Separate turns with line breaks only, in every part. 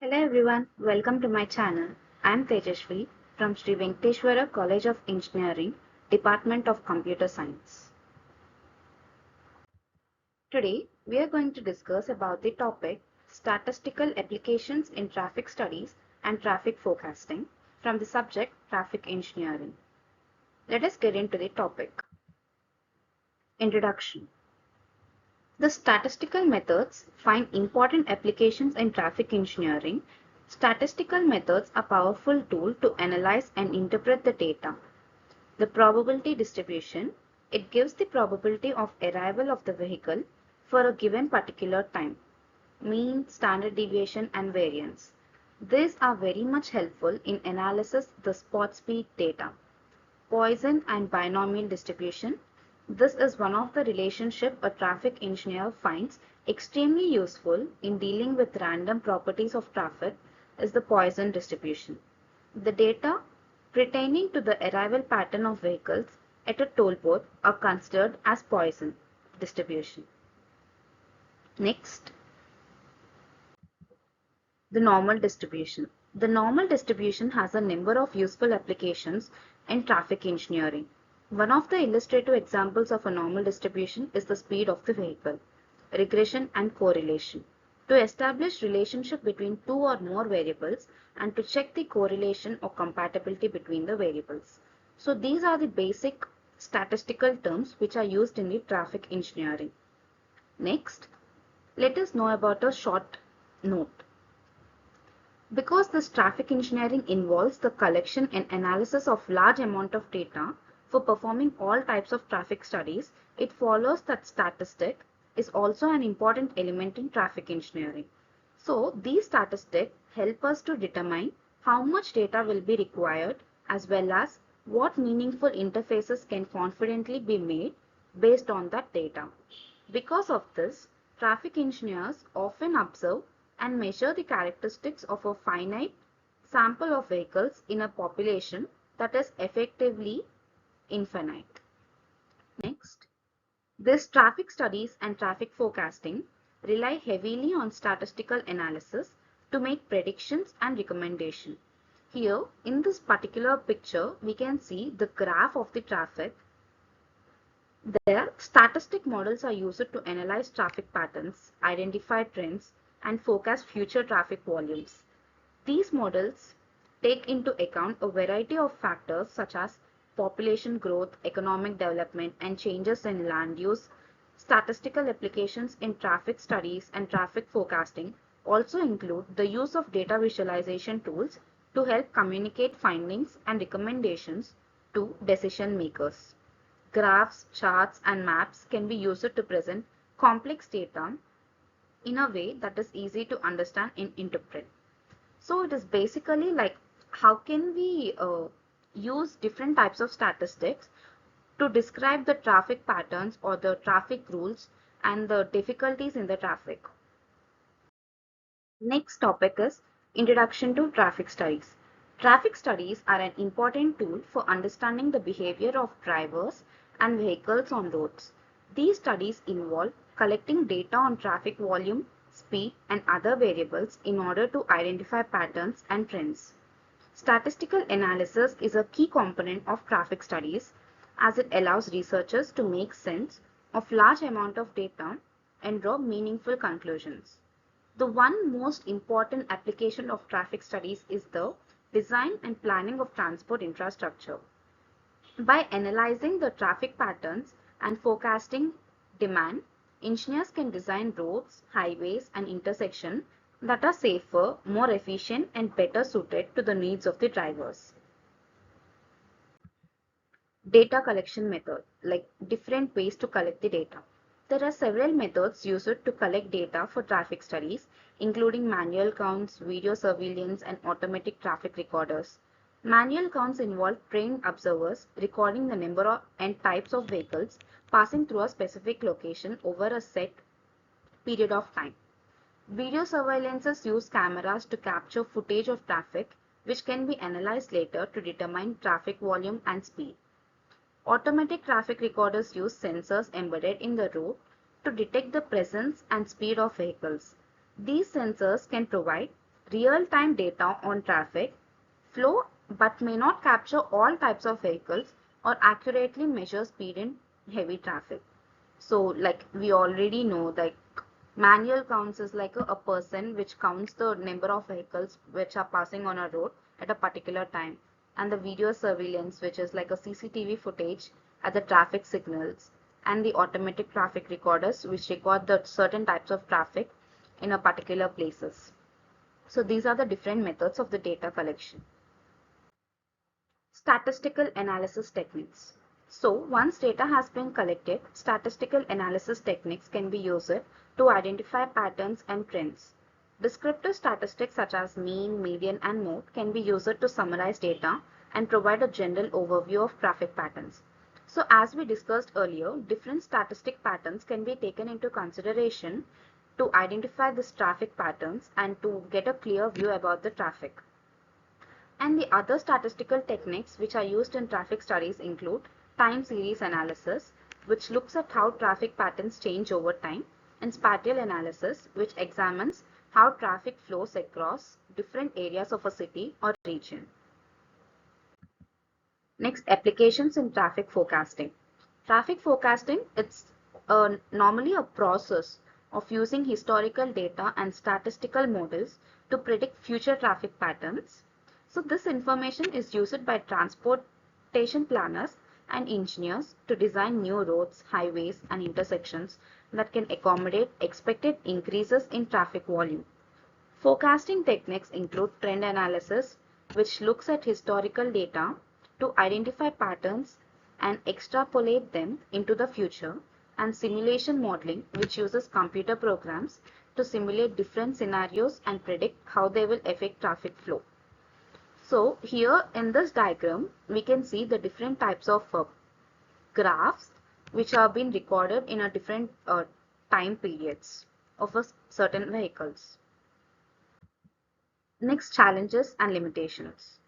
Hello everyone, welcome to my channel. I am Tejashvi from Sri Venkateshwara College of Engineering, Department of Computer Science. Today we are going to discuss about the topic Statistical Applications in Traffic Studies and Traffic Forecasting from the subject Traffic Engineering. Let us get into the topic. Introduction. The statistical methods find important applications in traffic engineering. Statistical methods are powerful tools to analyze and interpret the data. The probability distribution, it gives the probability of arrival of the vehicle for a given particular time. Mean, standard deviation and variance. These are very much helpful in analysis the spot speed data. Poisson and binomial distribution. This is one of the relationship a traffic engineer finds extremely useful in dealing with random properties of traffic is the Poisson distribution. The data pertaining to the arrival pattern of vehicles at a toll booth are considered as Poisson distribution. Next, the normal distribution. The normal distribution has a number of useful applications in traffic engineering. One of the illustrative examples of a normal distribution is the speed of the vehicle, regression and correlation. To establish relationship between two or more variables and to check the correlation or compatibility between the variables. So these are the basic statistical terms which are used in the traffic engineering. Next, let us know about a short note. Because this traffic engineering involves the collection and analysis of large amount of data for performing all types of traffic studies, it follows that statistic is also an important element in traffic engineering. So these statistics help us to determine how much data will be required as well as what meaningful interfaces can confidently be made based on that data. Because of this, traffic engineers often observe and measure the characteristics of a finite sample of vehicles in a population that is effectively infinite. Next, this traffic studies and traffic forecasting rely heavily on statistical analysis to make predictions and recommendation. Here, in this particular picture, we can see the graph of the traffic. There, statistic models are used to analyze traffic patterns, identify trends, and forecast future traffic volumes. These models take into account a variety of factors such as population growth, economic development, and changes in land use. Statistical applications in traffic studies and traffic forecasting also include the use of data visualization tools to help communicate findings and recommendations to decision makers. Graphs, charts, and maps can be used to present complex data in a way that is easy to understand and interpret. So it is basically like how can we use different types of statistics to describe the traffic patterns or the traffic rules and the difficulties in the traffic. Next topic is Introduction to Traffic Studies. Traffic studies are an important tool for understanding the behavior of drivers and vehicles on roads. These studies involve collecting data on traffic volume, speed, and other variables in order to identify patterns and trends. Statistical analysis is a key component of traffic studies as it allows researchers to make sense of large amount of data and draw meaningful conclusions. The one most important application of traffic studies is the design and planning of transport infrastructure. By analyzing the traffic patterns and forecasting demand, engineers can design roads, highways, and intersections that are safer, more efficient, and better suited to the needs of the drivers. Data collection method, like different ways to collect the data. There are several methods used to collect data for traffic studies, including manual counts, video surveillance, and automatic traffic recorders. Manual counts involve trained observers recording the number and types of vehicles passing through a specific location over a set period of time. Video surveillances use cameras to capture footage of traffic, which can be analyzed later to determine traffic volume and speed. Automatic traffic recorders use sensors embedded in the road to detect the presence and speed of vehicles. These sensors can provide real-time data on traffic flow but may not capture all types of vehicles or accurately measure speed in heavy traffic. So like we already know, like manual counts is like a person which counts the number of vehicles which are passing on a road at a particular time, and the video surveillance, which is like a CCTV footage at the traffic signals, and the automatic traffic recorders which record the certain types of traffic in a particular places. So these are the different methods of the data collection. Statistical analysis techniques. So once data has been collected, statistical analysis techniques can be used to identify patterns and trends. Descriptive statistics such as mean, median, and mode can be used to summarize data and provide a general overview of traffic patterns. So as we discussed earlier, different statistic patterns can be taken into consideration to identify these traffic patterns and to get a clear view about the traffic. And the other statistical techniques which are used in traffic studies include time series analysis, which looks at how traffic patterns change over time, and spatial analysis, which examines how traffic flows across different areas of a city or region. Next, applications in traffic forecasting. Traffic forecasting, it's normally a process of using historical data and statistical models to predict future traffic patterns. So this information is used by transportation planners and engineers to design new roads, highways, and intersections that can accommodate expected increases in traffic volume. Forecasting techniques include trend analysis, which looks at historical data to identify patterns and extrapolate them into the future, and simulation modeling, which uses computer programs to simulate different scenarios and predict how they will affect traffic flow. So here in this diagram, we can see the different types of graphs which have been recorded in a different time periods of a certain vehicles. Next, challenges and limitations.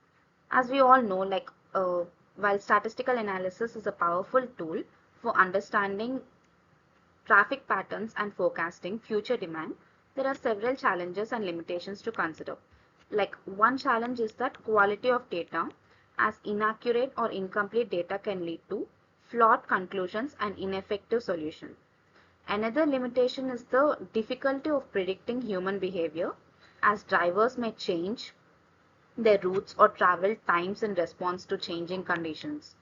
As we all know, like while statistical analysis is a powerful tool for understanding traffic patterns and forecasting future demand, there are several challenges and limitations to consider. Like one challenge is that quality of data, as inaccurate or incomplete data can lead to flawed conclusions and ineffective solution. Another limitation is the difficulty of predicting human behavior, as drivers may change their routes or travel times in response to changing conditions.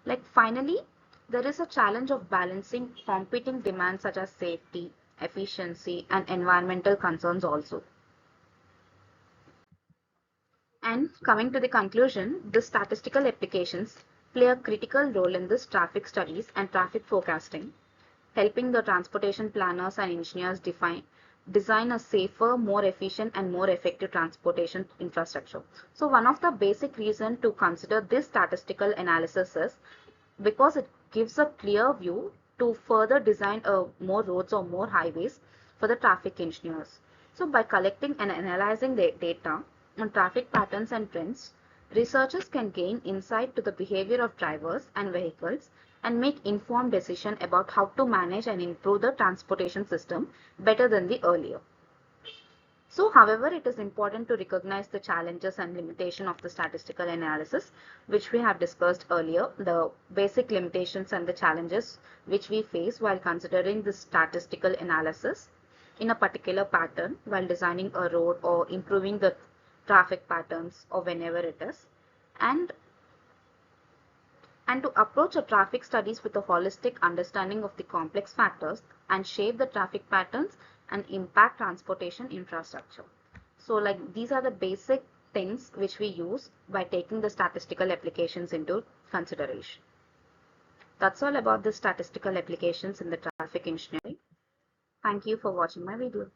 Like finally, there is a challenge of balancing competing demands such as safety, efficiency, and environmental concerns also. And coming to the conclusion, the statistical applications play a critical role in this traffic studies and traffic forecasting, helping the transportation planners and engineers design a safer, more efficient, and more effective transportation infrastructure. So one of the basic reasons to consider this statistical analysis is because it gives a clear view to further design more roads or more highways for the traffic engineers. So by collecting and analyzing the data on traffic patterns and trends, researchers can gain insight to the behavior of drivers and vehicles and make informed decisions about how to manage and improve the transportation system better than the earlier. So, however, it is important to recognize the challenges and limitation of the statistical analysis, which we have discussed earlier, the basic limitations and the challenges which we face while considering the statistical analysis in a particular pattern while designing a road or improving the traffic patterns or whenever it is, and to approach a traffic studies with a holistic understanding of the complex factors and shape the traffic patterns and impact transportation infrastructure. So like these are the basic things which we use by taking the statistical applications into consideration. That's all about the statistical applications in the traffic engineering. Thank you for watching my video.